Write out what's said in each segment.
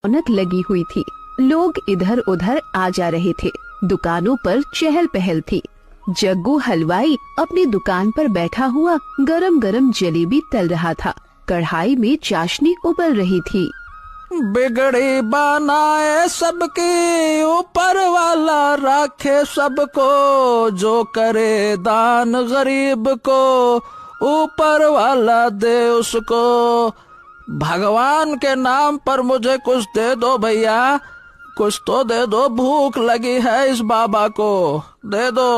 रौनक लगी हुई थी। लोग इधर उधर आ जा रहे थे। दुकानों पर चहल पहल थी। जग्गू हलवाई अपनी दुकान पर बैठा हुआ गरम गरम जलेबी तल रहा था। कढ़ाई में चाशनी उबल रही थी। बिगड़ी बनाए सबकी, ऊपर वाला राखे सबको, जो करे दान गरीब को, ऊपर वाला दे उसको। भगवान के नाम पर मुझे कुछ दे दो भैया, कुछ तो दे दो, भूख लगी है इस बाबा को, दे दो।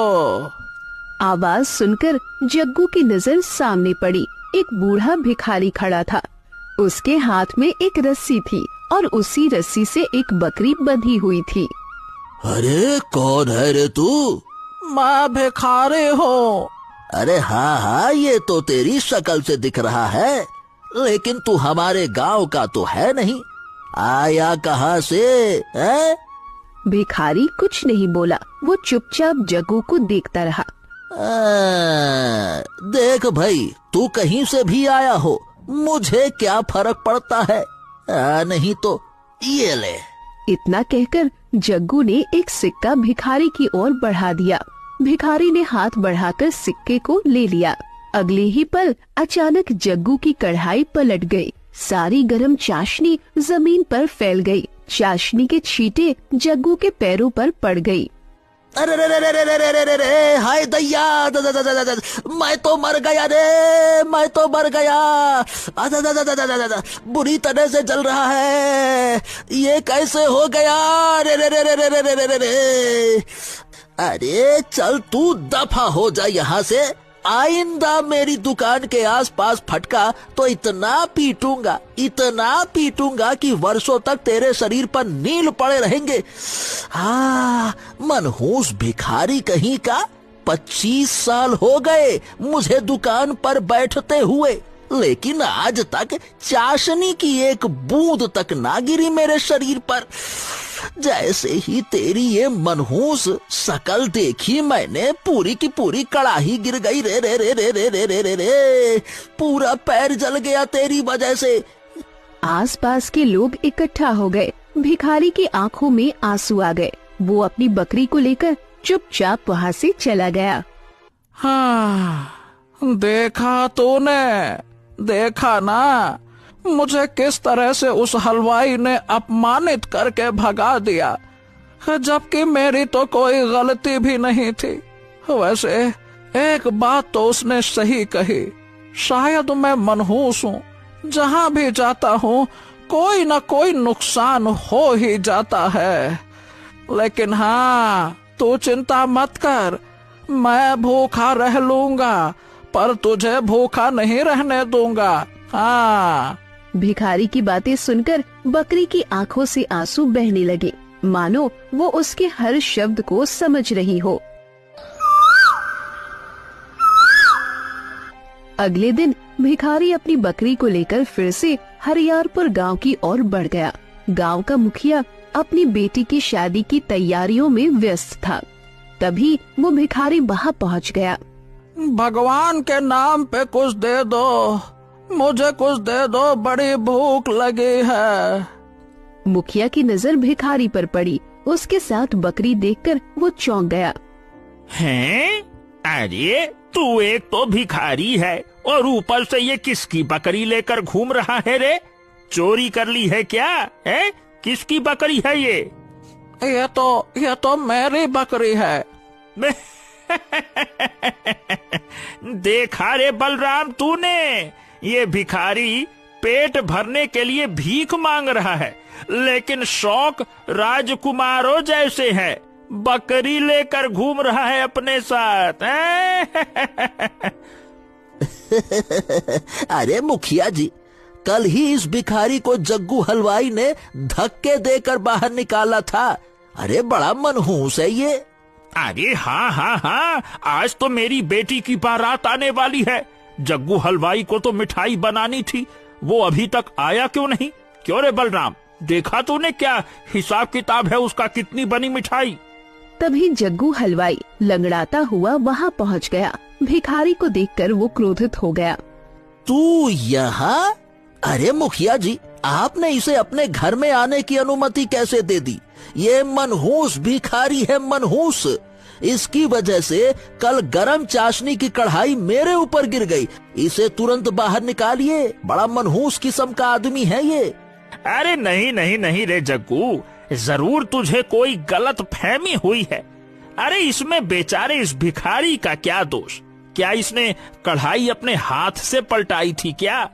आवाज सुनकर जग्गू की नजर सामने पड़ी। एक बूढ़ा भिखारी खड़ा था। उसके हाथ में एक रस्सी थी और उसी रस्सी से एक बकरी बंधी हुई थी। अरे कौन है रे तू? मैं भिखारी हूँ। अरे हाँ हाँ, ये तो तेरी शक्ल से दिख रहा है, लेकिन तू हमारे गांव का तो है नहीं। आया कहाँ से है? भिखारी कुछ नहीं बोला। वो चुपचाप जग्गू को देखता रहा। देख भाई, तू कहीं से भी आया हो, मुझे क्या फर्क पड़ता है। नहीं तो ये ले। इतना कहकर जग्गू ने एक सिक्का भिखारी की ओर बढ़ा दिया। भिखारी ने हाथ बढ़ाकर सिक्के को ले लिया। अगले ही पल अचानक जग्गू की कढ़ाई पलट गई। सारी गरम चाशनी जमीन पर फैल गई। चाशनी के छींटे जग्गू के पैरों पर पड़ गई। अरे रे रे रे रे रे रे रे रे, हाय दैया, मैं तो मर गया रे, मैं तो मर गया। बुरी तरह से जल रहा है, ये कैसे हो गया? रे रे रे रे रे रे रे रे रे। अरे चल तू दफा हो जा यहाँ से। आइंदा मेरी दुकान के आसपास फटका तो इतना पीटूंगा कि वर्षों तक तेरे शरीर पर नील पड़े रहेंगे। हाँ, मनहूस भिखारी कहीं का। 25 साल हो गए मुझे दुकान पर बैठते हुए, लेकिन आज तक चाशनी की एक बूंद तक ना गिरी मेरे शरीर पर। जैसे ही तेरी ये मनहूस शकल देखी मैंने, पूरी की पूरी कड़ाही गिर गई। रे रे रे रे रे रे रे रे रे, पूरा पैर जल गया तेरी वजह से। आसपास के लोग इकट्ठा हो गए। भिखारी की आंखों में आंसू आ गए। वो अपनी बकरी को लेकर चुपचाप वहाँ से चला गया। हाँ, देखा तूने, देखा ना, मुझे किस तरह से उस हलवाई ने अपमानित करके भगा दिया, जबकि मेरी तो कोई गलती भी नहीं थी। वैसे एक बात तो उसने सही कही, शायद मैं मनहूस हूँ, जहाँ भी जाता हूँ कोई न कोई नुकसान हो ही जाता है। लेकिन हाँ, तू चिंता मत कर, मैं भूखा रह लूंगा, पर तुझे भूखा नहीं रहने दूंगा। हाँ। भिखारी की बातें सुनकर बकरी की आंखों से आंसू बहने लगे, मानो वो उसके हर शब्द को समझ रही हो। अगले दिन भिखारी अपनी बकरी को लेकर फिर से हरियारपुर गांव की ओर बढ़ गया। गांव का मुखिया अपनी बेटी की शादी की तैयारियों में व्यस्त था। तभी वो भिखारी वहां पहुंच गया। भगवान के नाम पे कुछ दे दो, मुझे कुछ दे दो, बड़ी भूख लगी है। मुखिया की नजर भिखारी पर पड़ी। उसके साथ बकरी देखकर वो चौंक गया। हैं? अरे तू एक तो भिखारी है और ऊपर से ये किसकी बकरी लेकर घूम रहा है रे? चोरी कर ली है क्या? है? किसकी बकरी है ये? ये तो मेरी बकरी है। देखा रे बलराम तूने, ये भिखारी पेट भरने के लिए भीख मांग रहा है, लेकिन शौक राजकुमारों जैसे है, बकरी लेकर घूम रहा है अपने साथ। अरे मुखिया जी, कल ही इस भिखारी को जग्गू हलवाई ने धक्के देकर बाहर निकाला था। अरे बड़ा मनहूस है ये। अरे हाँ हाँ हाँ, आज तो मेरी बेटी की बारात आने वाली है। जग्गू हलवाई को तो मिठाई बनानी थी, वो अभी तक आया क्यों नहीं? क्यों रे बलराम, देखा तूने क्या हिसाब किताब है उसका, कितनी बनी मिठाई? तभी जग्गू हलवाई लंगड़ाता हुआ वहाँ पहुँच गया। भिखारी को देखकर वो क्रोधित हो गया। तू यहाँ? अरे मुखिया जी, आपने इसे अपने घर में आने की अनुमति कैसे दे दी? ये मनहूस भिखारी है, मनहूस। इसकी वजह से कल गरम चाशनी की कढ़ाई मेरे ऊपर गिर गई। इसे तुरंत बाहर निकालिए, बड़ा मनहूस किस्म का आदमी है ये। अरे नहीं नहीं नहीं रे जग्गू, जरूर तुझे कोई गलत फहमी हुई है। अरे इसमें बेचारे इस भिखारी का क्या दोष? क्या इसने कढ़ाई अपने हाथ से पलटाई थी क्या?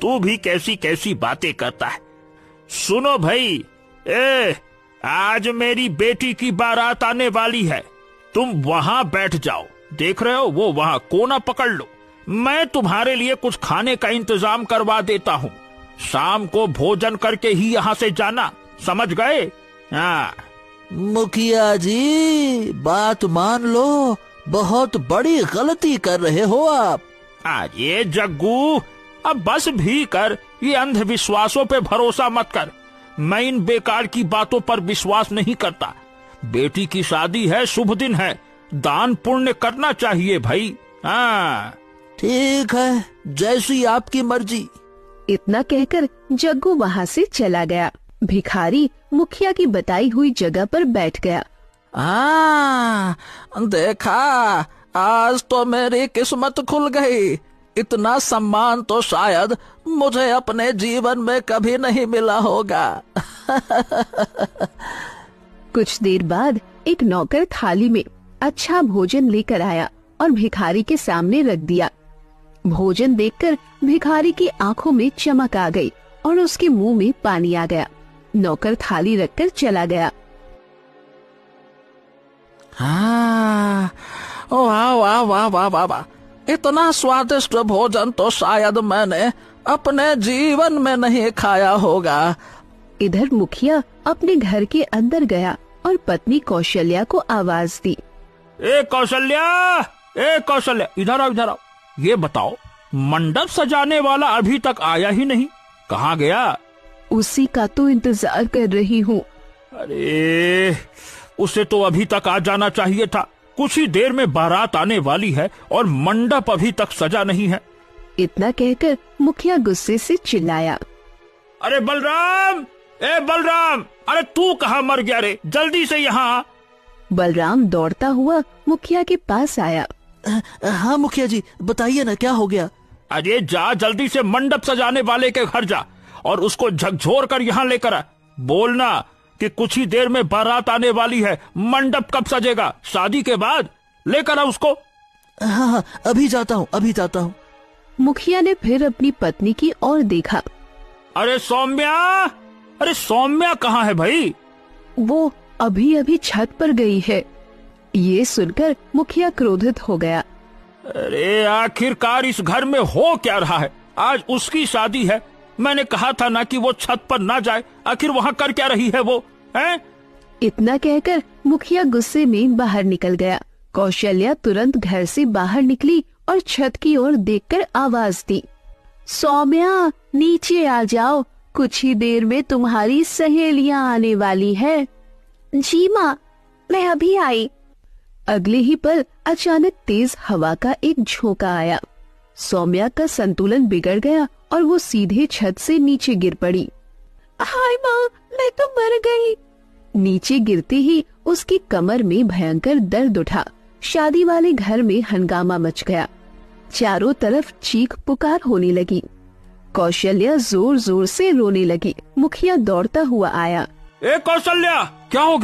तू भी कैसी कैसी बातें करता है। सुनो भाई, आज मेरी बेटी की बारात आने वाली है। तुम वहां बैठ जाओ, देख रहे हो वो वहां कोना पकड़ लो। मैं तुम्हारे लिए कुछ खाने का इंतजाम करवा देता हूँ। शाम को भोजन करके ही यहाँ से जाना, समझ गए? हाँ। मुखिया जी, बात मान लो, बहुत बड़ी गलती कर रहे हो आप। ये जग्गू, अब बस भी कर, ये अंधविश्वासों पे भरोसा मत कर। मैं इन बेकार की बातों पर विश्वास नहीं करता। बेटी की शादी है, शुभ दिन है, दान पुण्य करना चाहिए भाई। हाँ ठीक है, जैसी आपकी मर्जी। इतना कहकर जग्गू वहाँ से चला गया। भिखारी मुखिया की बताई हुई जगह पर बैठ गया। देखा, आज तो मेरी किस्मत खुल गई। इतना सम्मान तो शायद मुझे अपने जीवन में कभी नहीं मिला होगा। कुछ देर बाद एक नौकर थाली में अच्छा भोजन लेकर आया और भिखारी के सामने रख दिया। भोजन देखकर भिखारी की आंखों में चमक आ गई और उसके मुंह में पानी आ गया। नौकर थाली रखकर चला गया। हाँ, वाह वाह वाह वाह वाह वाह, इतना स्वादिष्ट भोजन तो शायद मैंने अपने जीवन में नहीं खाया होगा। इधर मुखिया अपने घर के अंदर गया और पत्नी कौशल्या को आवाज दी। ए कौशल्या, इधर आओ, इधर आओ। ये बताओ, मंडप सजाने वाला अभी तक आया ही नहीं, कहाँ गया? उसी का तो इंतजार कर रही हूँ। अरे उसे तो अभी तक आ जाना चाहिए था। कुछ ही देर में बारात आने वाली है और मंडप अभी तक सजा नहीं है। इतना कहकर मुखिया गुस्से से चिल्लाया। अरे बलराम, बलराम, अरे तू कहाँ मर गया रे? जल्दी से यहाँ आ। बलराम दौड़ता हुआ मुखिया के पास आया। हाँ मुखिया जी, बताइए ना, क्या हो गया? अरे जा, जल्दी से मंडप सजाने वाले के घर जा और उसको झकझोर कर यहाँ लेकर आ। बोलना कि कुछ ही देर में बारात आने वाली है, मंडप कब सजेगा? शादी के बाद। लेकर आ उसको। हाँ, अभी जाता हूँ। मुखिया ने फिर अपनी पत्नी की ओर देखा। अरे सौम्या कहाँ है भाई? वो अभी अभी छत पर गई है। ये सुनकर मुखिया क्रोधित हो गया। अरे आखिरकार इस घर में हो क्या रहा है? आज उसकी शादी है, मैंने कहा था ना कि वो छत पर ना जाए। आखिर वहाँ कर क्या रही है वो? हैं? इतना कहकर मुखिया गुस्से में बाहर निकल गया। कौशल्या तुरंत घर से बाहर निकली और छत की ओर देखकर आवाज दी। सौम्या, नीचे आ जाओ, कुछ ही देर में तुम्हारी सहेलियां आने वाली है। जी माँ, मैं अभी आई। अगले ही पल अचानक तेज हवा का एक झोंका आया। सौम्या का संतुलन बिगड़ गया और वो सीधे छत से नीचे गिर पड़ी। हाय माँ, मैं तो मर गई। नीचे गिरते ही उसकी कमर में भयंकर दर्द उठा। शादी वाले घर में हंगामा मच गया। चारों तरफ चीख पुकार होने लगी। कौशल्या जोर जोर से रोने लगी। मुखिया दौड़ता हुआ आया। कौशल्या, क्या हो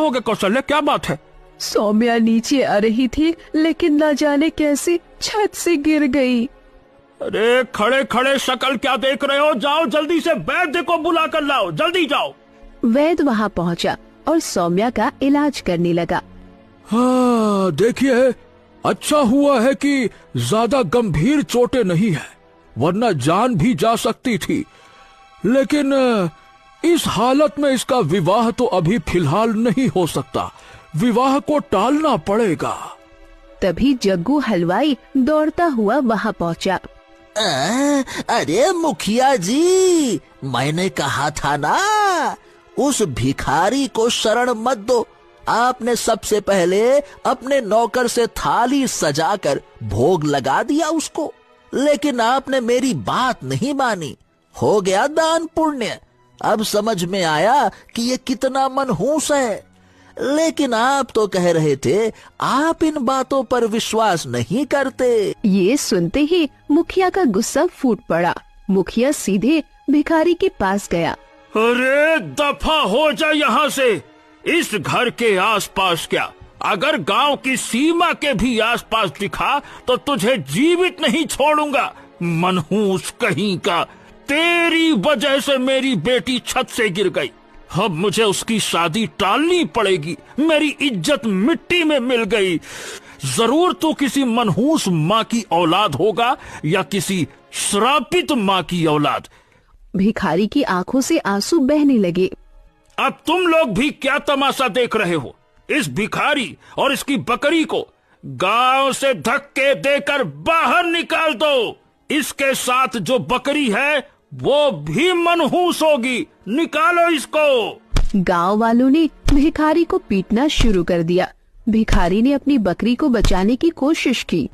गया कौशल्या, क्या बात है? सौम्या नीचे आ रही थी, लेकिन न जाने कैसे छत से गिर गई। अरे खड़े खड़े शक्ल क्या देख रहे हो? जाओ जल्दी से वैद्य को बुला कर लाओ, जल्दी जाओ। वैद्य वहाँ पहुँचा और सौम्या का इलाज करने लगा। हाँ, देखिए, अच्छा हुआ है कि ज्यादा गंभीर चोटें नहीं है, वरना जान भी जा सकती थी। लेकिन इस हालत में इसका विवाह तो अभी फिलहाल नहीं हो सकता। विवाह को टालना पड़ेगा। तभी जग्गू हलवाई दौड़ता हुआ वहाँ पहुँचा। अरे मुखिया जी, मैंने कहा था ना, उस भिखारी को शरण मत दो। आपने सबसे पहले अपने नौकर से थाली सजाकर भोग लगा दिया उसको। लेकिन आपने मेरी बात नहीं मानी। हो गया दान पुण्य। अब समझ में आया कि ये कितना मनहूस है। लेकिन आप तो कह रहे थे आप इन बातों पर विश्वास नहीं करते। ये सुनते ही मुखिया का गुस्सा फूट पड़ा। मुखिया सीधे भिखारी के पास गया। अरे दफा हो जा यहाँ से। इस घर के आसपास क्या, अगर गांव की सीमा के भी आसपास दिखा तो तुझे जीवित नहीं छोड़ूंगा। मनहूस कहीं का, तेरी वजह से मेरी बेटी छत से गिर गई। अब मुझे उसकी शादी टालनी पड़ेगी। मेरी इज्जत मिट्टी में मिल गई। जरूर तू किसी मनहूस माँ की औलाद होगा या किसी श्रापित माँ की औलाद। भिखारी की आंखों से आंसू बहने लगे। अब तुम लोग भी क्या तमाशा देख रहे हो? इस भिखारी और इसकी बकरी को गांव से धक्के देकर बाहर निकाल दो। इसके साथ जो बकरी है वो भी मनहूस होगी। निकालो इसको। गांव वालों ने भिखारी को पीटना शुरू कर दिया। भिखारी ने अपनी बकरी को बचाने की कोशिश की।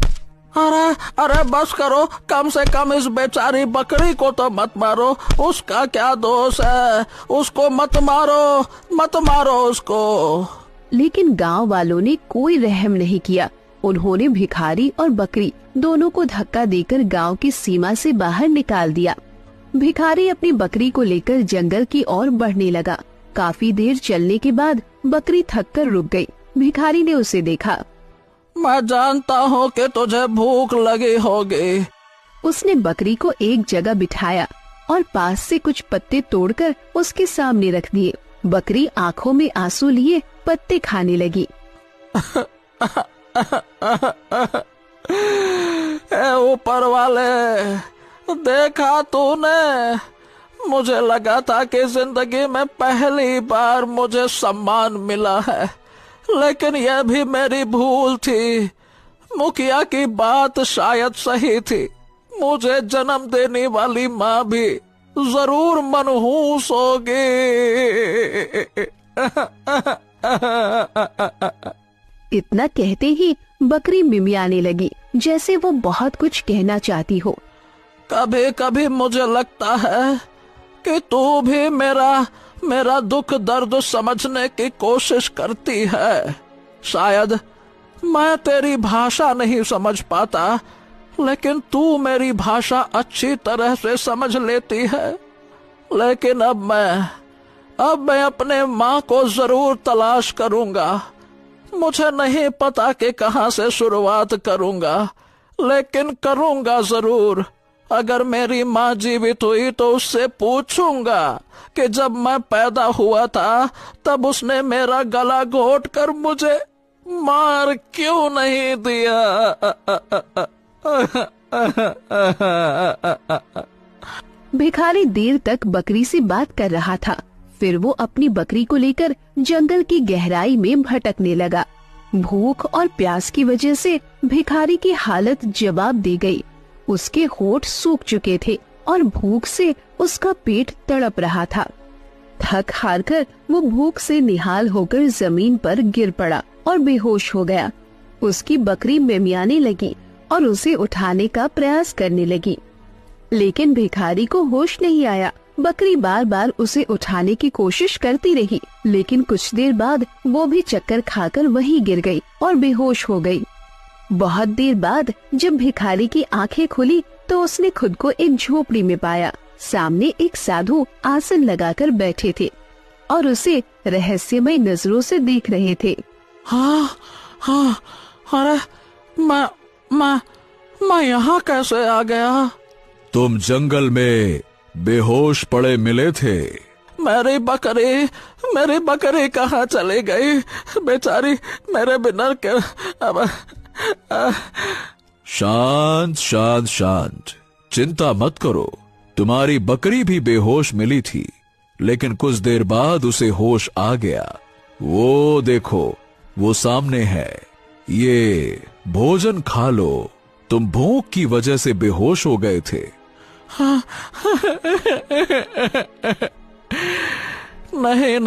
अरे अरे बस करो, कम से कम इस बेचारी बकरी को तो मत मारो। उसका क्या दोष है? उसको मत मारो उसको। लेकिन गांव वालों ने कोई रहम नहीं किया। उन्होंने भिखारी और बकरी दोनों को धक्का देकर गांव की सीमा से बाहर निकाल दिया। भिखारी अपनी बकरी को लेकर जंगल की ओर बढ़ने लगा। काफी देर चलने के बाद बकरी थककर रुक गई। भिखारी ने उसे देखा। मैं जानता हूँ कि तुझे भूख लगी होगी। उसने बकरी को एक जगह बिठाया और पास से कुछ पत्ते तोड़कर उसके सामने रख दिए। बकरी आंखों में आंसू लिए पत्ते खाने लगी। ऊपर वाले, देखा तूने? मुझे लगा था कि जिंदगी में पहली बार मुझे सम्मान मिला है, लेकिन यह भी मेरी भूल थी। मुखिया की बात शायद सही थी। मुझे जन्म देने वाली माँ भी जरूर मनहूस होगी। इतना कहते ही बकरी मिमियाने लगी, जैसे वो बहुत कुछ कहना चाहती हो। कभी कभी मुझे लगता है कि तू भी मेरा दुख दर्द समझने की कोशिश करती है। शायद मैं तेरी भाषा नहीं समझ पाता, लेकिन तू मेरी भाषा अच्छी तरह से समझ लेती है। लेकिन अब मैं अपने माँ को जरूर तलाश करूंगा। मुझे नहीं पता कि कहाँ से शुरुआत करूंगा, लेकिन करूंगा जरूर। अगर मेरी माँ जीवित हुई तो उससे पूछूंगा कि जब मैं पैदा हुआ था तब उसने मेरा गला घोट कर मुझे मार क्यों नहीं दिया। भिखारी देर तक बकरी से बात कर रहा था। फिर वो अपनी बकरी को लेकर जंगल की गहराई में भटकने लगा। भूख और प्यास की वजह से भिखारी की हालत जवाब दे गई। उसके होंठ सूख चुके थे और भूख से उसका पेट तड़प रहा था। थक हार कर वो भूख से निहाल होकर जमीन पर गिर पड़ा और बेहोश हो गया। उसकी बकरी मिमियाने लगी और उसे उठाने का प्रयास करने लगी, लेकिन भिखारी को होश नहीं आया। बकरी बार बार उसे उठाने की कोशिश करती रही, लेकिन कुछ देर बाद वो भी चक्कर खाकर वहीं गिर गई और बेहोश हो गई। बहुत देर बाद जब भिखारी की आंखें खुली तो उसने खुद को एक झोपड़ी में पाया। सामने एक साधु आसन लगाकर बैठे थे और उसे रहस्यमय नजरों से देख रहे थे। हाँ, अरे मैं यहाँ कैसे आ गया? तुम जंगल में बेहोश पड़े मिले थे। मेरी बकरी कहाँ चली गई? बेचारी मेरे बिना के। शांत, चिंता मत करो। तुम्हारी बकरी भी बेहोश मिली थी, लेकिन कुछ देर बाद उसे होश आ गया। वो देखो, वो सामने है। ये भोजन खा लो। तुम भूख की वजह से बेहोश हो गए थे। नहीं,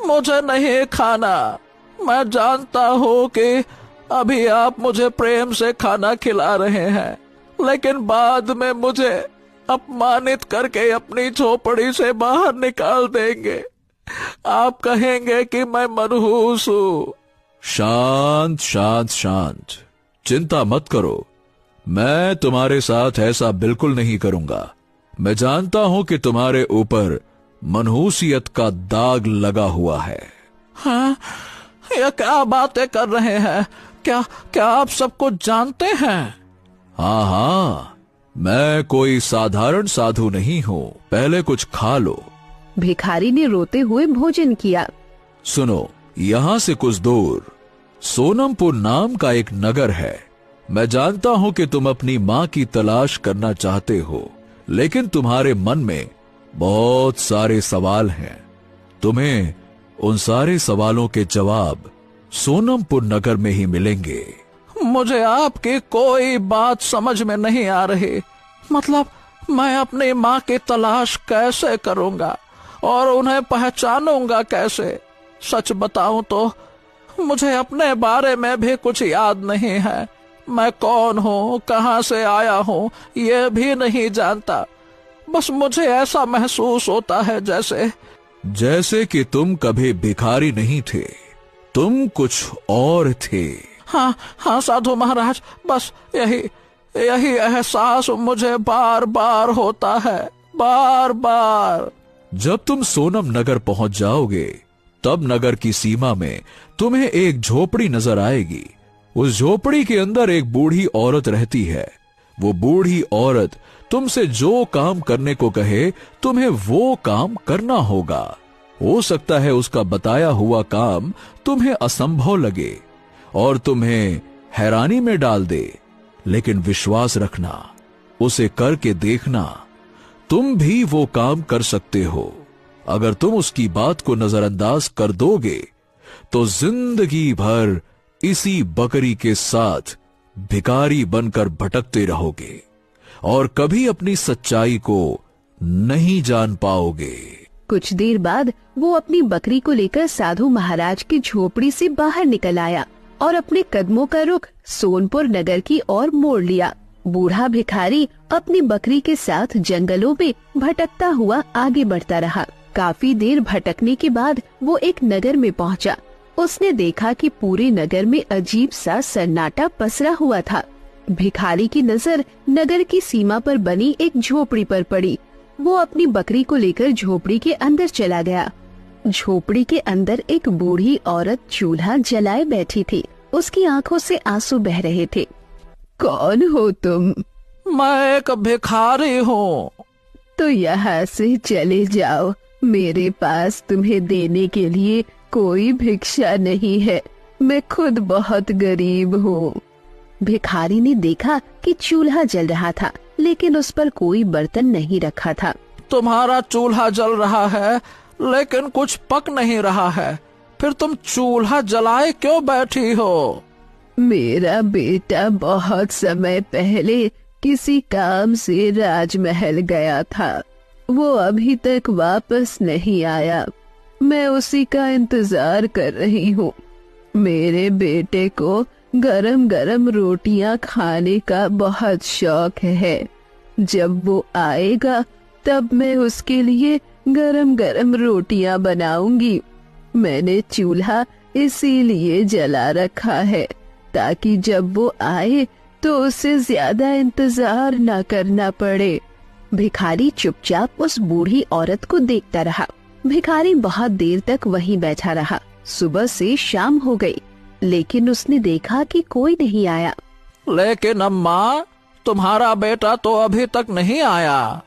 मुझे नहीं खाना। मैं जानता हूँ कि अभी आप मुझे प्रेम से खाना खिला रहे हैं, लेकिन बाद में मुझे अपमानित करके अपनी झोपड़ी से बाहर निकाल देंगे। आप कहेंगे कि मैं मनहूस हूं। शांत शांत शांत, चिंता मत करो। मैं तुम्हारे साथ ऐसा बिल्कुल नहीं करूंगा। मैं जानता हूं कि तुम्हारे ऊपर मनहूसियत का दाग लगा हुआ है। हाँ, ये क्या बातें कर रहे हैं? क्या आप सबको जानते हैं? हाँ हाँ, मैं कोई साधारण साधु नहीं हूं। पहले कुछ खा लो। भिखारी ने रोते हुए भोजन किया। सुनो, यहां से कुछ दूर सोनमपुर नाम का एक नगर है। मैं जानता हूं कि तुम अपनी मां की तलाश करना चाहते हो, लेकिन तुम्हारे मन में बहुत सारे सवाल हैं। तुम्हें उन सारे सवालों के जवाब सोनमपुर नगर में ही मिलेंगे। मुझे आपकी कोई बात समझ में नहीं आ रही। मतलब मैं अपनी माँ की तलाश कैसे करूंगा और उन्हें पहचानूंगा कैसे? सच बताऊं तो मुझे अपने बारे में भी कुछ याद नहीं है। मैं कौन हूँ, कहाँ से आया हूँ, ये भी नहीं जानता। बस मुझे ऐसा महसूस होता है जैसे कि तुम कभी भिखारी नहीं थे, तुम कुछ और थे। हाँ साधु महाराज, बस यही एहसास मुझे बार बार होता है, बार बार। जब तुम सोनम नगर पहुंच जाओगे, तब नगर की सीमा में तुम्हें एक झोपड़ी नजर आएगी। उस झोपड़ी के अंदर एक बूढ़ी औरत रहती है। वो बूढ़ी औरत तुमसे जो काम करने को कहे, तुम्हें वो काम करना होगा। हो सकता है उसका बताया हुआ काम तुम्हें असंभव लगे और तुम्हें हैरानी में डाल दे, लेकिन विश्वास रखना, उसे करके देखना, तुम भी वो काम कर सकते हो। अगर तुम उसकी बात को नजरअंदाज कर दोगे तो जिंदगी भर इसी बकरी के साथ भिखारी बनकर भटकते रहोगे और कभी अपनी सच्चाई को नहीं जान पाओगे। कुछ देर बाद वो अपनी बकरी को लेकर साधु महाराज की झोपड़ी से बाहर निकल आया और अपने कदमों का रुख सोनपुर नगर की ओर मोड़ लिया। बूढ़ा भिखारी अपनी बकरी के साथ जंगलों में भटकता हुआ आगे बढ़ता रहा। काफी देर भटकने के बाद वो एक नगर में पहुंचा। उसने देखा कि पूरे नगर में अजीब सा सन्नाटा पसरा हुआ था। भिखारी की नजर नगर की सीमा पर बनी एक झोपड़ी पर पड़ी। वो अपनी बकरी को लेकर झोपड़ी के अंदर चला गया। झोपड़ी के अंदर एक बूढ़ी औरत चूल्हा जलाए बैठी थी। उसकी आंखों से आंसू बह रहे थे। कौन हो तुम? मैं एक भिखारी हूँ। तो यहाँ से चले जाओ, मेरे पास तुम्हें देने के लिए कोई भिक्षा नहीं है। मैं खुद बहुत गरीब हूँ। भिखारी ने देखा कि चूल्हा जल रहा था, लेकिन उस पर कोई बर्तन नहीं रखा था। तुम्हारा चूल्हा जल रहा है, लेकिन कुछ पक नहीं रहा है, फिर तुम चूल्हा जलाए क्यों बैठी हो? मेरा बेटा बहुत समय पहले किसी काम से राजमहल गया था। वो अभी तक वापस नहीं आया। मैं उसी का इंतजार कर रही हूँ। मेरे बेटे को गरम गरम रोटियां खाने का बहुत शौक है। जब वो आएगा तब मैं उसके लिए गरम गरम रोटियां बनाऊंगी। मैंने चूल्हा इसीलिए जला रखा है ताकि जब वो आए तो उसे ज्यादा इंतजार न करना पड़े। भिखारी चुपचाप उस बूढ़ी औरत को देखता रहा। भिखारी बहुत देर तक वहीं बैठा रहा। सुबह से शाम हो गई, लेकिन उसने देखा कि कोई नहीं आया। लेकिन अम्मा, तुम्हारा बेटा तो अभी तक नहीं आया।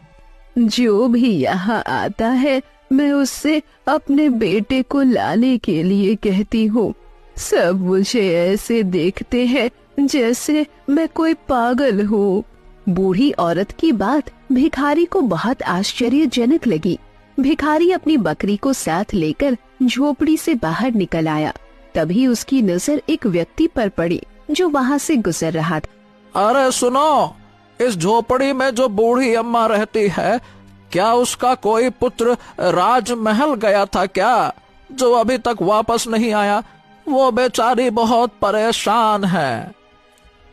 जो भी यहाँ आता है, मैं उससे अपने बेटे को लाने के लिए कहती हूँ। सब मुझे ऐसे देखते हैं जैसे मैं कोई पागल हूँ। बूढ़ी औरत की बात भिखारी को बहुत आश्चर्यजनक लगी। भिखारी अपनी बकरी को साथ लेकर झोपड़ी से बाहर निकल आया। तभी उसकी नजर एक व्यक्ति पर पड़ी जो वहाँ से गुजर रहा था। अरे सुनो, इस झोपड़ी में जो बूढ़ी अम्मा रहती है, क्या उसका कोई पुत्र राजमहल गया था क्या, जो अभी तक वापस नहीं आया? वो बेचारी बहुत परेशान है।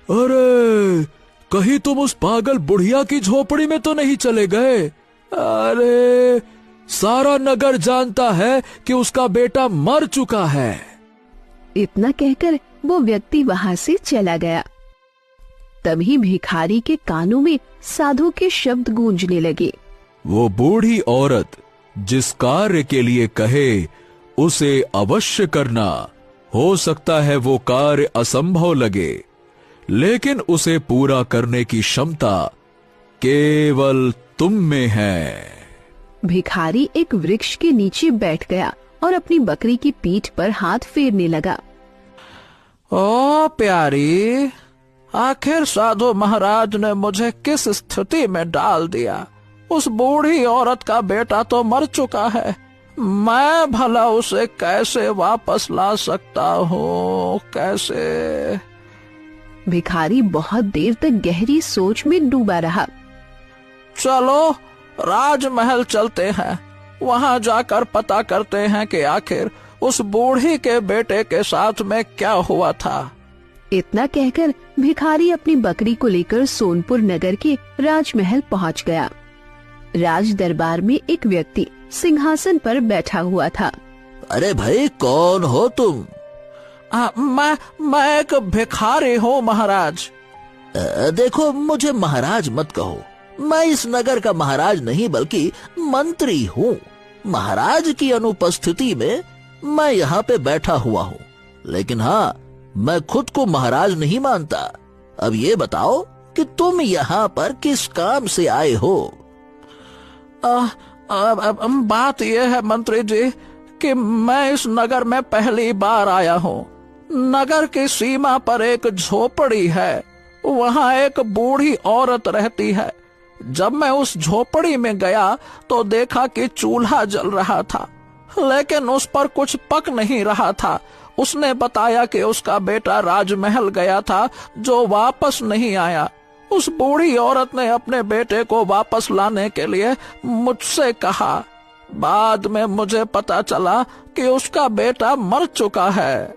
अरे कहीं तुम उस पागल बुढ़िया की झोपड़ी में तो नहीं चले गए? अरे सारा नगर जानता है कि उसका बेटा मर चुका है। इतना कहकर वो व्यक्ति वहां से चला गया। तभी भिखारी के कानों में साधु के शब्द गूंजने लगे। वो बूढ़ी औरत जिस कार्य के लिए कहे उसे अवश्य करना। हो सकता है वो कार्य असंभव लगे, लेकिन उसे पूरा करने की क्षमता केवल तुम में है। भिखारी एक वृक्ष के नीचे बैठ गया और अपनी बकरी की पीठ पर हाथ फेरने लगा। ओ प्यारी, आखिर साधु महाराज ने मुझे किस स्थिति में डाल दिया। उस बूढ़ी औरत का बेटा तो मर चुका है, मैं भला उसे कैसे वापस ला सकता हूँ, कैसे? भिखारी बहुत देर तक गहरी सोच में डूबा रहा। चलो राजमहल चलते हैं, वहां जाकर पता करते हैं कि आखिर उस बूढ़ी के बेटे के साथ में क्या हुआ था। इतना कहकर भिखारी अपनी बकरी को लेकर सोनपुर नगर के राजमहल पहुंच गया। राज दरबार में एक व्यक्ति सिंहासन पर बैठा हुआ था। अरे भाई, कौन हो तुम? मैं एक भिखारी हूँ महाराज। देखो, मुझे महाराज मत कहो। मैं इस नगर का महाराज नहीं बल्कि मंत्री हूँ। महाराज की अनुपस्थिति में मैं यहाँ पे बैठा हुआ हूँ, लेकिन हाँ, मैं खुद को महाराज नहीं मानता। अब ये बताओ कि तुम यहाँ पर किस काम से आए हो? बात यह है मंत्री जी कि मैं इस नगर में पहली बार आया हूँ। नगर की सीमा पर एक झोपड़ी है, वहाँ एक बूढ़ी औरत रहती है। जब मैं उस झोपड़ी में गया तो देखा कि चूल्हा जल रहा था, लेकिन उस पर कुछ पक नहीं रहा था। उसने बताया कि उसका बेटा राजमहल गया था जो वापस नहीं आया। उस बूढ़ी औरत ने अपने बेटे को वापस लाने के लिए मुझसे कहा। बाद में मुझे पता चला कि उसका बेटा मर चुका है।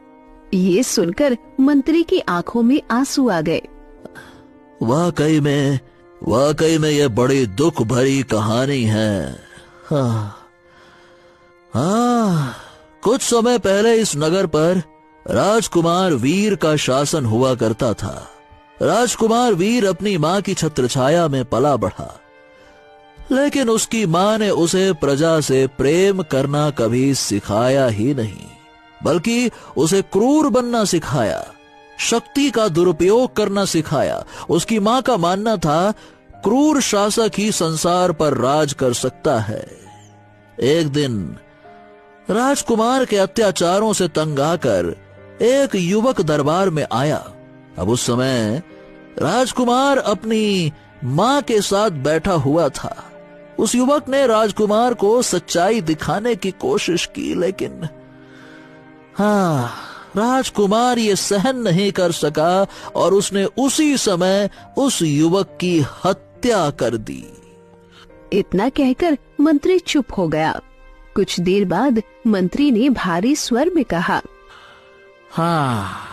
ये सुनकर मंत्री की आंखों में आंसू आ गए। वाकई में ये बड़ी दुख भरी कहानी है। हाँ, कुछ समय पहले इस नगर पर राजकुमार वीर का शासन हुआ करता था। राजकुमार वीर अपनी माँ की छत्रछाया में पला बढ़ा, लेकिन उसकी माँ ने उसे प्रजा से प्रेम करना कभी सिखाया ही नहीं, बल्कि उसे क्रूर बनना सिखाया, शक्ति का दुरुपयोग करना सिखाया। उसकी माँ का मानना था क्रूर शासक ही संसार पर राज कर सकता है। एक दिन राजकुमार के अत्याचारों से तंग आकर एक युवक दरबार में आया। अब उस समय राजकुमार अपनी माँ के साथ बैठा हुआ था। उस युवक ने राजकुमार को सच्चाई दिखाने की कोशिश की, लेकिन हाँ, राजकुमार ये सहन नहीं कर सका और उसने उसी समय उस युवक की हत्या कर दी। इतना कहकर मंत्री चुप हो गया। कुछ देर बाद मंत्री ने भारी स्वर में कहा, हाँ,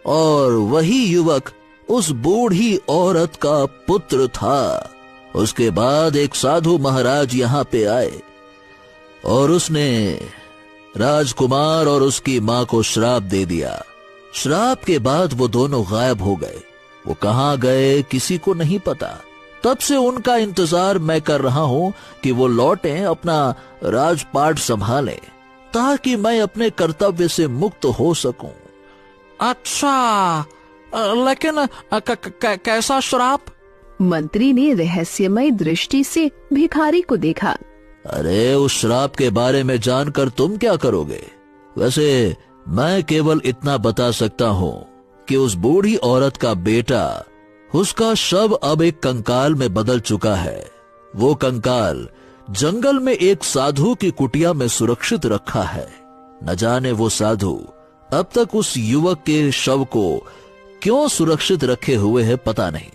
और वही युवक उस बूढ़ी औरत का पुत्र था। उसके बाद एक साधु महाराज यहाँ पे आए और उसने राजकुमार और उसकी माँ को श्राप दे दिया। श्राप के बाद वो दोनों गायब हो गए। वो कहाँ गए किसी को नहीं पता। तब से उनका इंतजार मैं कर रहा हूँ कि वो लौटें, अपना राजपाट संभालें, ताकि मैं अपने कर्तव्य से मुक्त हो सकूं। अच्छा, लेकिन कैसा श्राप? मंत्री ने रहस्यमय दृष्टि से भिखारी को देखा। अरे, उस श्राप के बारे में जानकर तुम क्या करोगे? वैसे मैं केवल इतना बता सकता हूँ कि उस बूढ़ी औरत का बेटा, उसका शव अब एक कंकाल में बदल चुका है। वो कंकाल जंगल में एक साधु की कुटिया में सुरक्षित रखा है। न जाने वो साधु अब तक उस युवक के शव को क्यों सुरक्षित रखे हुए है, पता नहीं।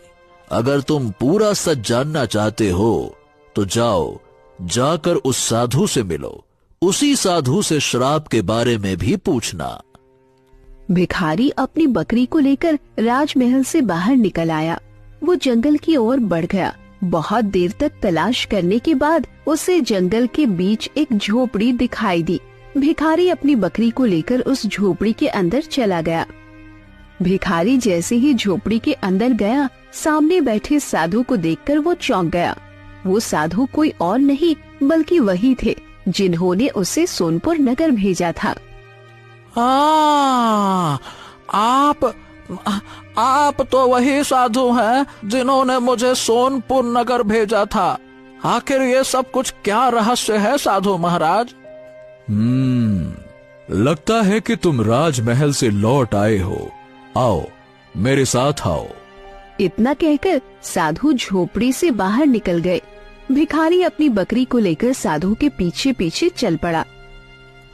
अगर तुम पूरा सच जानना चाहते हो तो जाओ, जाकर उस साधु से मिलो। उसी साधु से श्राप के बारे में भी पूछना। भिखारी अपनी बकरी को लेकर राजमहल से बाहर निकल आया। वो जंगल की ओर बढ़ गया। बहुत देर तक तलाश करने के बाद उसे जंगल के बीच एक झोपड़ी दिखाई दी। भिखारी अपनी बकरी को लेकर उस झोपड़ी के अंदर चला गया। भिखारी जैसे ही झोपड़ी के अंदर गया, सामने बैठे साधु को देखकर वो चौंक गया। वो साधु कोई और नहीं बल्कि वही थे जिन्होंने उसे सोनपुर नगर भेजा था। आप तो वही साधु हैं जिन्होंने मुझे सोनपुर नगर भेजा था। आखिर ये सब कुछ क्या रहस्य है साधु महाराज? लगता है कि तुम राजमहल से लौट आए हो। आओ, मेरे साथ आओ। इतना कहकर साधु झोपड़ी से बाहर निकल गए। भिखारी अपनी बकरी को लेकर साधु के पीछे पीछे चल पड़ा।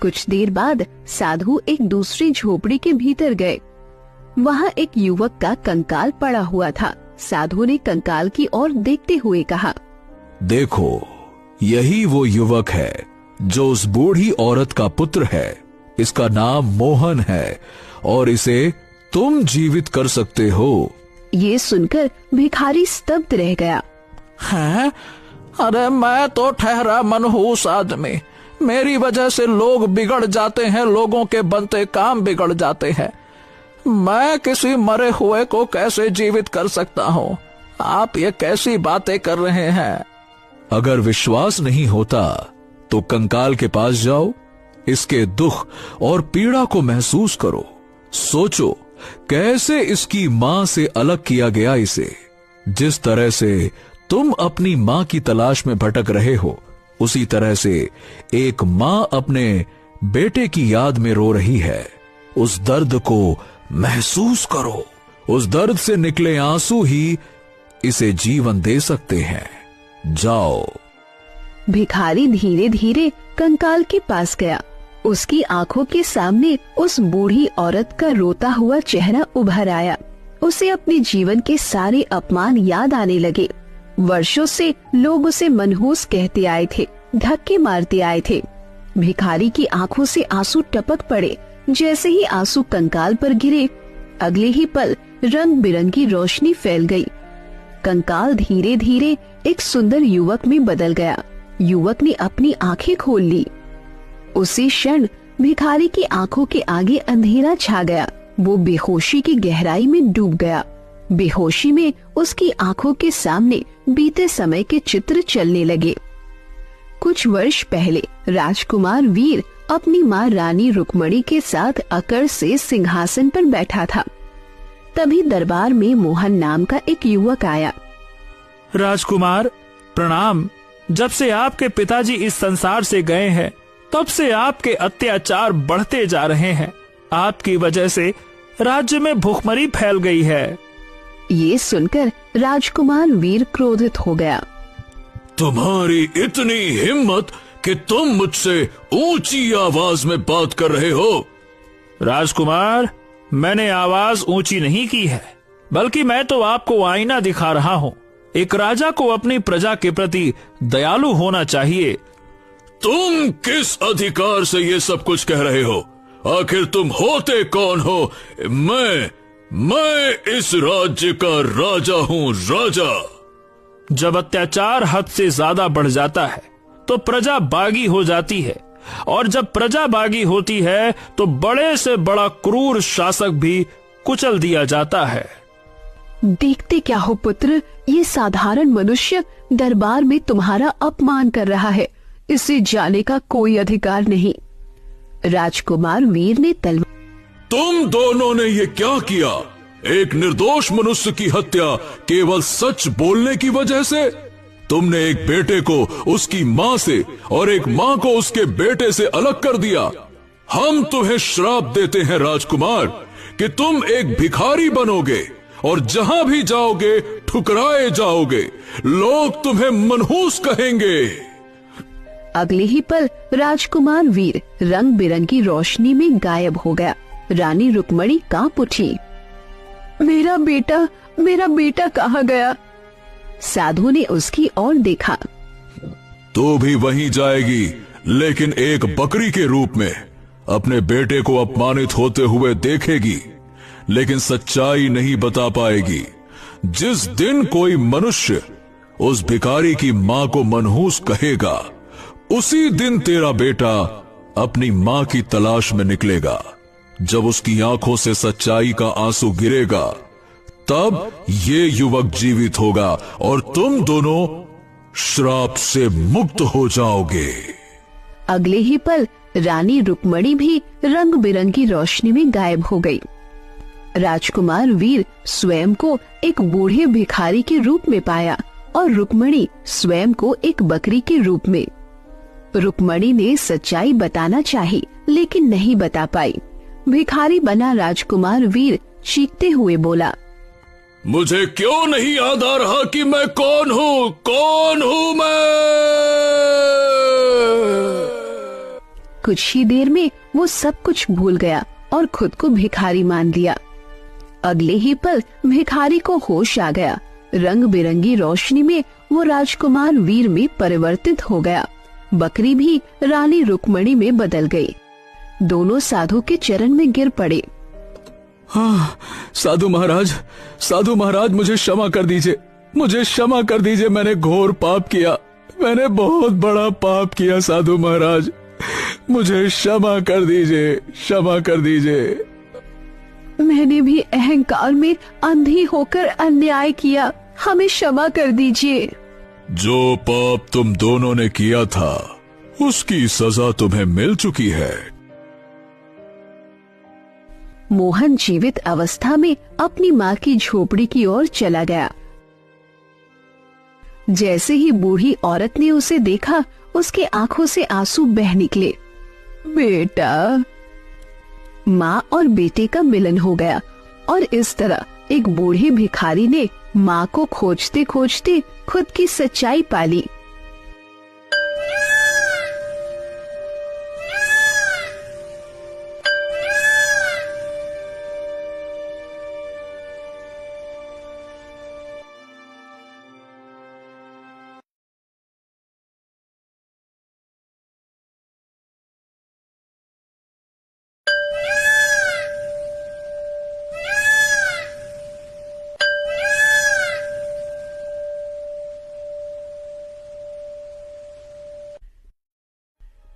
कुछ देर बाद साधु एक दूसरी झोपड़ी के भीतर गए। वहाँ एक युवक का कंकाल पड़ा हुआ था। साधु ने कंकाल की ओर देखते हुए कहा, देखो, यही वो युवक है जो उस बूढ़ी औरत का पुत्र है। इसका नाम मोहन है और इसे तुम जीवित कर सकते हो। ये सुनकर भिखारी स्तब्ध रह गया। हैं? अरे मैं तो ठहरा मनहूस आदमी। मेरी वजह से लोग बिगड़ जाते हैं, लोगों के बनते काम बिगड़ जाते हैं। मैं किसी मरे हुए को कैसे जीवित कर सकता हूँ? आप ये कैसी बातें कर रहे हैं? अगर विश्वास नहीं होता तो कंकाल के पास जाओ, इसके दुख और पीड़ा को महसूस करो। सोचो कैसे इसकी मां से अलग किया गया इसे। जिस तरह से तुम अपनी मां की तलाश में भटक रहे हो, उसी तरह से एक मां अपने बेटे की याद में रो रही है। उस दर्द को महसूस करो। उस दर्द से निकले आंसू ही इसे जीवन दे सकते हैं। जाओ। भिखारी धीरे धीरे कंकाल के पास गया। उसकी आंखों के सामने उस बूढ़ी औरत का रोता हुआ चेहरा उभर आया। उसे अपने जीवन के सारे अपमान याद आने लगे। वर्षों से लोग उसे मनहूस कहते आए थे, धक्के मारते आए थे। भिखारी की आंखों से आंसू टपक पड़े। जैसे ही आंसू कंकाल पर गिरे, अगले ही पल रंग बिरंगी रोशनी फैल गई। कंकाल धीरे धीरे एक सुंदर युवक में बदल गया। युवक ने अपनी आंखें खोल ली। उसी क्षण भिखारी की आंखों के आगे अंधेरा छा गया। वो बेहोशी की गहराई में डूब गया। बेहोशी में उसकी आंखों के सामने बीते समय के चित्र चलने लगे। कुछ वर्ष पहले राजकुमार वीर अपनी माँ रानी रुक्मणी के साथ अकड़ से सिंहासन पर बैठा था। तभी दरबार में मोहन नाम का एक युवक आया। राजकुमार प्रणाम। जब से आपके पिताजी इस संसार से गए हैं, तब से आपके अत्याचार बढ़ते जा रहे हैं। आपकी वजह से राज्य में भूखमरी फैल गई है। ये सुनकर राजकुमार वीर क्रोधित हो गया। तुम्हारी इतनी हिम्मत कि तुम मुझसे ऊंची आवाज में बात कर रहे हो? राजकुमार, मैंने आवाज ऊंची नहीं की है, बल्कि मैं तो आपको आईना दिखा रहा हूँ। एक राजा को अपनी प्रजा के प्रति दयालु होना चाहिए। तुम किस अधिकार से ये सब कुछ कह रहे हो? आखिर तुम होते कौन हो? मैं इस राज्य का राजा हूँ, राजा। जब अत्याचार हद से ज्यादा बढ़ जाता है तो प्रजा बागी हो जाती है, और जब प्रजा बागी होती है तो बड़े से बड़ा क्रूर शासक भी कुचल दिया जाता है। देखते क्या हो पुत्र, ये साधारण मनुष्य दरबार में तुम्हारा अपमान कर रहा है। इसे जाने का कोई अधिकार नहीं। राजकुमार वीर ने तलवार। तुम दोनों ने ये क्या किया? एक निर्दोष मनुष्य की हत्या केवल सच बोलने की वजह से? तुमने एक बेटे को उसकी मां से और एक मां को उसके बेटे से अलग कर दिया। हम तुम्हें श्राप देते हैं राजकुमार कि तुम एक भिखारी बनोगे और जहां भी जाओगे ठुकराए जाओगे। लोग तुम्हें मनहूस कहेंगे। अगले ही पल राजकुमार वीर रंग बिरंगी रोशनी में गायब हो गया। रानी रुक्मणी कांप उठी। मेरा बेटा कहाँ गया? साधु ने उसकी ओर देखा। तो भी वहीं जाएगी, लेकिन एक बकरी के रूप में। अपने बेटे को अपमानित होते हुए देखेगी, लेकिन सच्चाई नहीं बता पाएगी। जिस दिन कोई मनुष्य उस भिखारी की मां को मनहूस कहेगा, उसी दिन तेरा बेटा अपनी मां की तलाश में निकलेगा। जब उसकी आंखों से सच्चाई का आंसू गिरेगा, तब ये युवक जीवित होगा और तुम दोनों श्राप से मुक्त हो जाओगे। अगले ही पल रानी रुक्मणी भी रंग बिरंगी रोशनी में गायब हो गई। राजकुमार वीर स्वयं को एक बूढ़े भिखारी के रूप में पाया और रुक्मणी स्वयं को एक बकरी के रूप में। रुक्मणी ने सच्चाई बताना चाही, लेकिन नहीं बता पाई। भिखारी बना राजकुमार वीर चीखते हुए बोला, मुझे क्यों नहीं याद आ रहा कि मैं कौन हूँ? कौन हूँ मैं? कुछ ही देर में वो सब कुछ भूल गया और खुद को भिखारी मान लिया। अगले ही पल भिखारी को होश आ गया। रंग बिरंगी रोशनी में वो राजकुमार वीर में परिवर्तित हो गया। बकरी भी रानी रुक्मणी में बदल गई। दोनों साधु के चरण में गिर पड़े। हाँ, साधु महाराज मुझे क्षमा कर दीजिए, मुझे क्षमा कर दीजिए। मैंने घोर पाप किया, मैंने बहुत बड़ा पाप किया। साधु महाराज, मुझे क्षमा कर दीजिए, क्षमा कर दीजिए। मैंने भी अहंकार में अंधी होकर अन्याय किया, हमें क्षमा कर दीजिए। जो पाप तुम दोनों ने किया था, उसकी सजा तुम्हें मिल चुकी है। मोहन जीवित अवस्था में अपनी माँ की झोपड़ी की ओर चला गया। जैसे ही बूढ़ी औरत ने उसे देखा, उसकी आंखों से आंसू बह निकले। बेटा। माँ और बेटे का मिलन हो गया और इस तरह एक बूढ़े भिखारी ने माँ को खोजते खोजते खुद की सच्चाई पाली।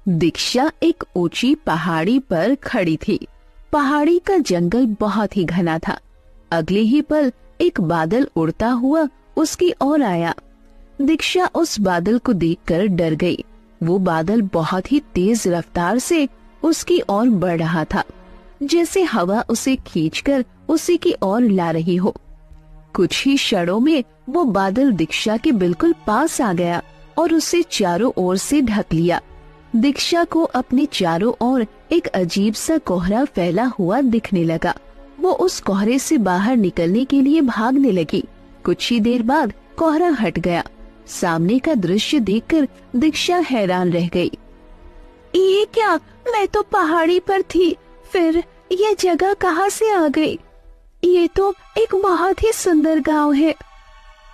दीक्षा एक ऊंची पहाड़ी पर खड़ी थी। पहाड़ी का जंगल बहुत ही घना था। अगले ही पल एक बादल उड़ता हुआ उसकी ओर आया। दीक्षा उस बादल को देखकर डर गई। वो बादल बहुत ही तेज रफ्तार से उसकी ओर बढ़ रहा था, जैसे हवा उसे खींचकर उसी की ओर ला रही हो। कुछ ही क्षणों में वो बादल दीक्षा के बिल्कुल पास आ गया और उसे चारों ओर से ढक लिया। दीक्षा को अपने चारों ओर एक अजीब सा कोहरा फैला हुआ दिखने लगा। वो उस कोहरे से बाहर निकलने के लिए भागने लगी। कुछ ही देर बाद कोहरा हट गया। सामने का दृश्य देखकर दीक्षा हैरान रह गई। ये क्या? मैं तो पहाड़ी पर थी, फिर ये जगह कहाँ से आ गई? ये तो एक बहुत ही सुंदर गांव है।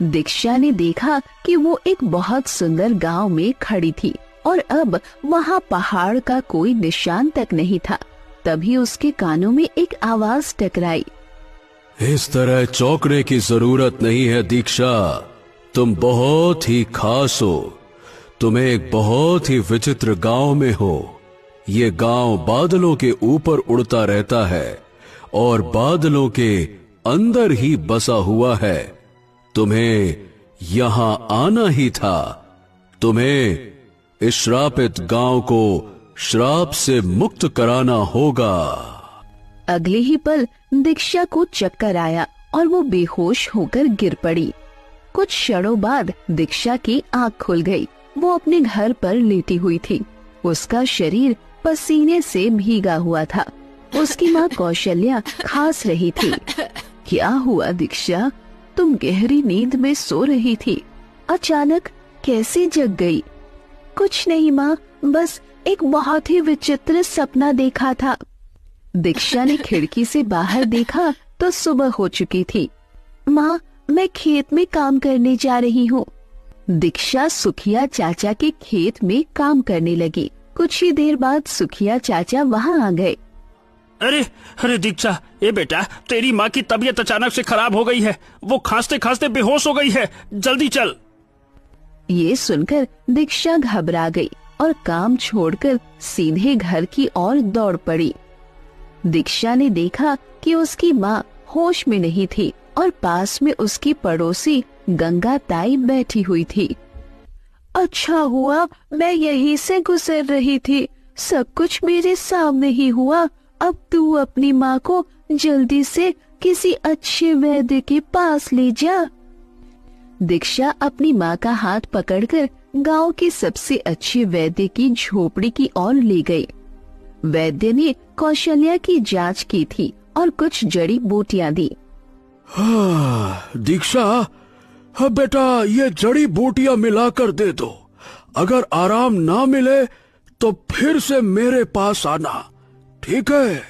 दीक्षा ने देखा कि वो एक बहुत सुंदर गांव में खड़ी थी और अब वहाँ पहाड़ का कोई निशान तक नहीं था। तभी उसके कानों में एक आवाज टकराई। इस तरह चौंकने की जरूरत नहीं है दीक्षा, तुम बहुत ही खास हो। तुम एक बहुत ही विचित्र गांव में हो। ये गांव बादलों के ऊपर उड़ता रहता है और बादलों के अंदर ही बसा हुआ है। तुम्हें यहां आना ही था। तुम्हें इस श्रापित गांव को श्राप से मुक्त कराना होगा। अगले ही पल दीक्षा को चक्कर आया और वो बेहोश होकर गिर पड़ी। कुछ क्षणों बाद दीक्षा की आंख खुल गई। वो अपने घर पर लेटी हुई थी। उसका शरीर पसीने से भीगा हुआ था। उसकी माँ कौशल्या खांस रही थी। क्या हुआ दीक्षा? तुम गहरी नींद में सो रही थी, अचानक कैसे जग गई? कुछ नहीं माँ, बस एक बहुत ही विचित्र सपना देखा था। दीक्षा ने खिड़की से बाहर देखा तो सुबह हो चुकी थी। माँ, मैं खेत में काम करने जा रही हूँ। दीक्षा सुखिया चाचा के खेत में काम करने लगी। कुछ ही देर बाद सुखिया चाचा वहाँ आ गए। अरे अरे दीक्षा, ए बेटा, तेरी माँ की तबीयत अचानक से खराब हो गई है। वो खांसते खांसते बेहोश हो गई है, जल्दी चल। ये सुनकर दीक्षा घबरा गई और काम छोड़कर सीधे घर की ओर दौड़ पड़ी। दीक्षा ने देखा कि उसकी माँ होश में नहीं थी और पास में उसकी पड़ोसी गंगा ताई बैठी हुई थी। अच्छा हुआ मैं यहीं से गुजर रही थी, सब कुछ मेरे सामने ही हुआ। अब तू अपनी माँ को जल्दी से किसी अच्छे वैद्य के पास ले जा। दीक्षा अपनी माँ का हाथ पकड़कर गांव के सबसे अच्छे वैद्य की झोपड़ी की ओर ले गई। वैद्य ने कौशल्या की जांच की थी और कुछ जड़ी बूटियां दी। दीक्षा, बेटा ये जड़ी बूटियां मिलाकर दे दो। अगर आराम ना मिले तो फिर से मेरे पास आना, ठीक है?